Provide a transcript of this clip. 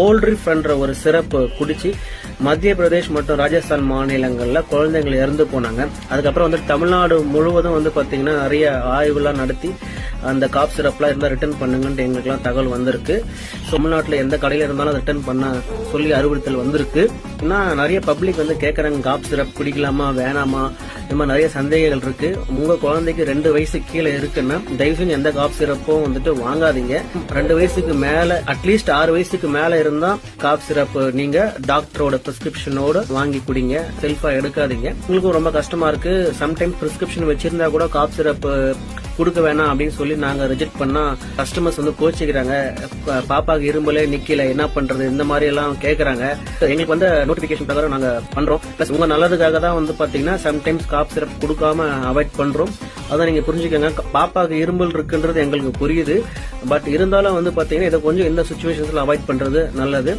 Coldrif என்ற ஒரு சிறப்பு குடிச்சு மத்திய பிரதேஷ் மற்றும் ராஜஸ்தான் மாநிலங்கள்ல குழந்தைகள் இறந்து போனாங்க. அதுக்கப்புறம் வந்து தமிழ்நாடு முழுவதும் வந்து பாத்தீங்கன்னா நிறைய ஆய்வுலாம் நடத்தி அந்த காப் சிரப்லாம் இருந்தா ரிட்டர்ன் பண்ணுங்கன்ட்டு எங்களுக்குலாம் தகவல் வந்திருக்கு. தமிழ்நாட்டில் எந்த கடையில இருந்தாலும் ரிட்டர்ன் பண்ண சொல்லி அறிவுறுத்தல் வந்திருக்கு. ஏன்னா நிறைய பப்ளிக் வந்து கேட்கறாங்க காப் சிரப் குடிக்கலாமா வேணாமா, இந்த மாதிரி நிறைய சந்தேகங்கள் இருக்கு. உங்க குழந்தைக்கு 2 வயசு கீழே இருக்குன்னா தயவு செஞ்சு எந்த காப் சிரப்பும் வந்துட்டு வாங்காதீங்க. 2 வயசுக்கு மேல அட்லீஸ்ட் 6 வயசுக்கு மேல இருந்தா காப் சிரப் நீங்க டாக்டரோட பிரிஸ்கிரிப்ஷனோட வாங்கி குடிங்க. செல்ஃபா எடுக்காதீங்க. உங்களுக்கும் ரொம்ப கஷ்டமா இருக்கு. சம்டைம்ஸ் பிரிஸ்கிரிப்ஷன் வச்சிருந்தா கூட காப் சிரப் கொடுக்க வேணாம் அப்படின்னு சொல்லி நாங்க ரிஜெக்ட் பண்ணா கஸ்டமர்ஸ் வந்து கோச்சிக்கிறாங்க. பாப்பாக்கு இரும்பலே நிக்கல என்ன பண்றது, இந்த மாதிரி எல்லாம் கேக்குறாங்க. எங்களுக்கு வந்து நோட்டிபிகேஷன் பிரகாரம் நாங்க பண்றோம். பிளஸ் உங்க நல்லதுக்காக தான் வந்து பாத்தீங்கன்னா சம்டைம்ஸ் காப் சிரப் கொடுக்காம அவாய்ட் பண்றோம். அதான் நீங்க புரிஞ்சுக்கோங்க. பாப்பாக்கு இரும்பல் இருக்குன்றது எங்களுக்கு புரியுது. பட் இருந்தாலும் வந்து பாத்தீங்கன்னா இதை கொஞ்சம் இந்த சிச்சுவேஷன்ஸ்ல அவாய்ட் பண்றது நல்லது.